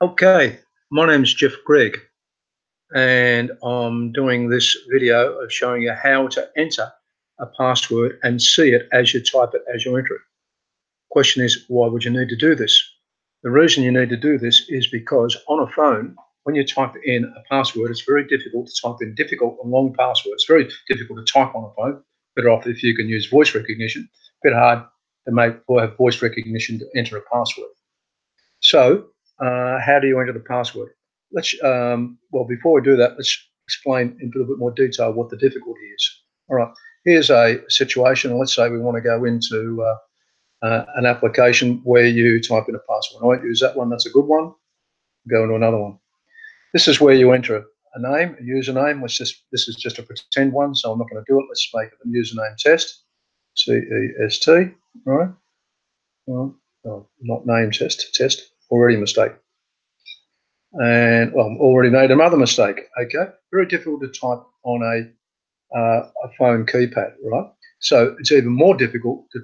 Okay, my name's Jeff Gregg, and I'm doing this video of showing you how to enter a password and see it as you type it as you enter it. Question is, why would you need to do this? The reason you need to do this is because on a phone, when you type in a password, it's very difficult to type in difficult and long passwords. It's very difficult to type on a phone. Better off if you can use voice recognition. A bit hard to have voice recognition to enter a password. So, how do you enter the password? Well, before we do that, let's explain in a little bit more detail what the difficulty is. All right, here's a situation. Let's say we want to go into an application where you type in a password. I won't use that one. That's a good one. Go into another one. This is where you enter a name, a username. This is just a pretend one, so I'm not going to do it. Let's make it a username test. T-E-S-T. Right? Well, not name test. Test. Already a mistake. And well, already made another mistake. Okay, very difficult to type on a phone keypad, right? So it's even more difficult to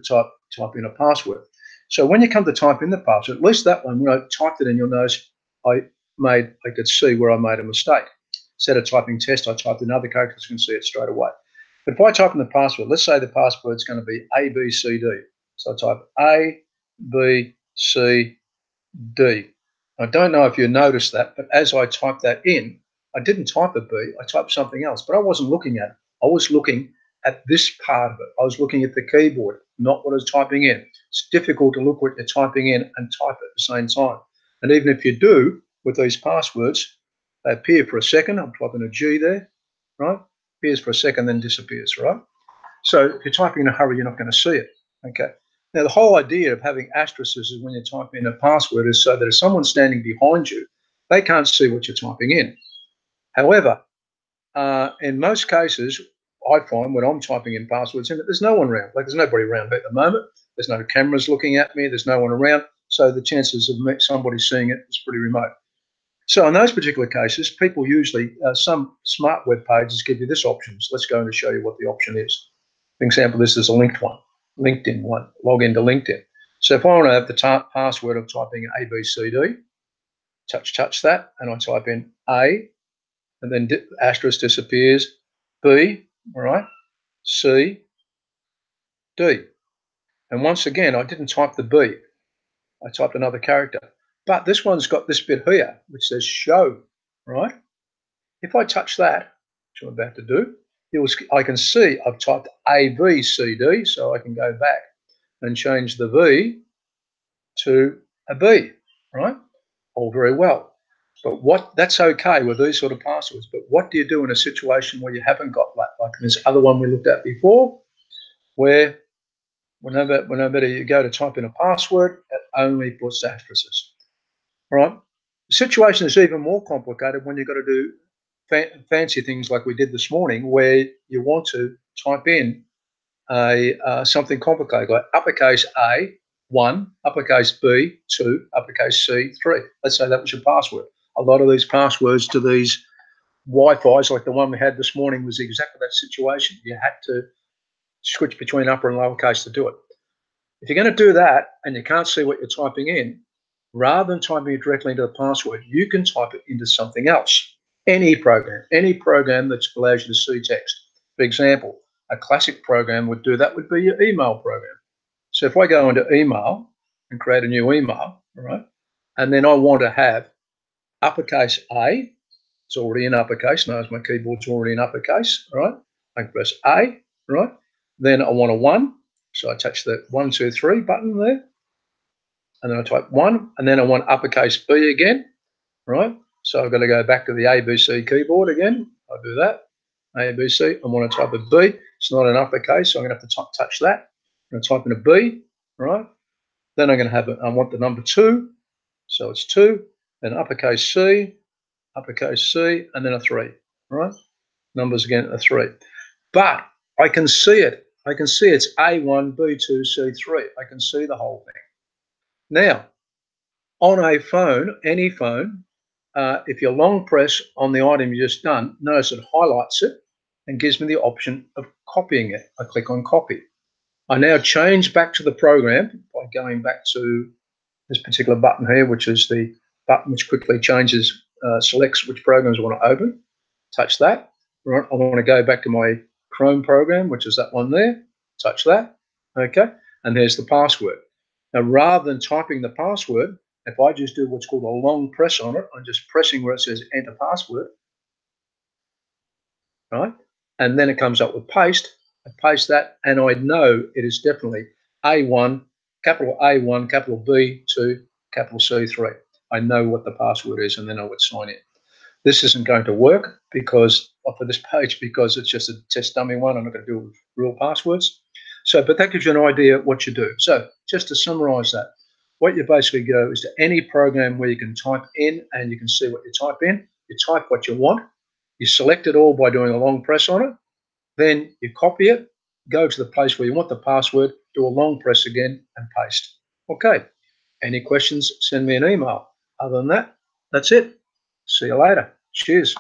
type in a password. So when you come to type in the password, at least that one, when I typed it in, you'll notice I could see where I made a mistake. Instead of typing test, I typed in other characters. You can see it straight away. But if I type in the password, let's say the password is going to be A, B, C, D. So I type A, B, C, D. I don't know if you noticed that, but as I typed that in, I didn't type a B, I typed something else, but I wasn't looking at it. I was looking at this part of it. I was looking at the keyboard, not what I was typing in. It's difficult to look what you're typing in and type at the same time. And even if you do, with these passwords, they appear for a second. I'm typing a G there, right? Appears for a second, then disappears, right? So if you're typing in a hurry, you're not going to see it, okay? Now, the whole idea of having asterisks is when you type in a password is so that if someone's standing behind you, they can't see what you're typing in. However, in most cases, I find when I'm typing in passwords in it, there's no one around. Like there's nobody around at the moment. There's no cameras looking at me. There's no one around. So the chances of somebody seeing it is pretty remote. So in those particular cases, people usually, some smart web pages give you this option. So let's go and show you what the option is. For example, this is a linked one. LinkedIn one, log into LinkedIn. So if I want to have the password of typing A, B, C, D, touch that, and I type in A, and then asterisk disappears, B, all right, C, D. And once again, I didn't type the B. I typed another character. But this one's got this bit here, which says show, right? If I touch that, which I'm about to do, I can see I've typed A, B, C, D, so I can go back and change the V to a B, right? All very well. But that's okay with these sort of passwords. But what do you do in a situation where you haven't got that? Like this other one we looked at before, where whenever you go to type in a password, it only puts asterisks, right? The situation is even more complicated when you've got to do fancy things like we did this morning, where you want to type in something complicated like uppercase A, 1, uppercase B, 2, uppercase C, 3. Let's say that was your password. A lot of these passwords to these Wi-Fis, like the one we had this morning, was exactly that situation. You had to switch between upper and lowercase to do it. If you're going to do that and you can't see what you're typing in, rather than typing it directly into the password, you can type it into something else. Any program that allows you to see text. For example, a classic program would do that would be your email program. So if I go into email and create a new email, all right, and then I want to have uppercase A, it's already in uppercase, notice my keyboard's already in uppercase, all right, I can press A, right, then I want a 1, so I touch the 1, 2, 3 button there, and then I type 1, and then I want uppercase B again, right, so I've got to go back to the ABC keyboard again, I do that, ABC, I want to type a B, it's not an uppercase, so I'm going to have to touch that, I'm going to type in a B, right, then I'm going to have I want the number 2, so it's 2, then uppercase C, and then a 3, right? Numbers again, a 3. But I can see it. I can see it's A1, B2, C3. I can see the whole thing. Now, on a phone, any phone, if you long press on the item you just done, notice it highlights it and gives me the option of copying it. I click on copy. I now change back to the program by going back to this particular button here, which is the button which quickly changes, selects which programs I want to open. Touch that. Right, I want to go back to my Chrome program, which is that one there. Touch that. Okay, and there's the password. Now, rather than typing the password, if I just do what's called a long press on it, I'm just pressing where it says enter password, right? And then it comes up with paste. I paste that, and I know it is definitely A1, capital A1, capital B2, capital C3. I know what the password is, and then I would sign in. This isn't going to work because for this page, because it's just a test dummy one. I'm not going to do it with real passwords. So, but that gives you an idea of what you do. So just to summarize that, what you basically go is to any program where you can type in and you can see what you type in. You type what you want. You select it all by doing a long press on it. Then you copy it, go to the place where you want the password, do a long press again and paste. Okay. Any questions, send me an email. Other than that, that's it. See you later. Cheers.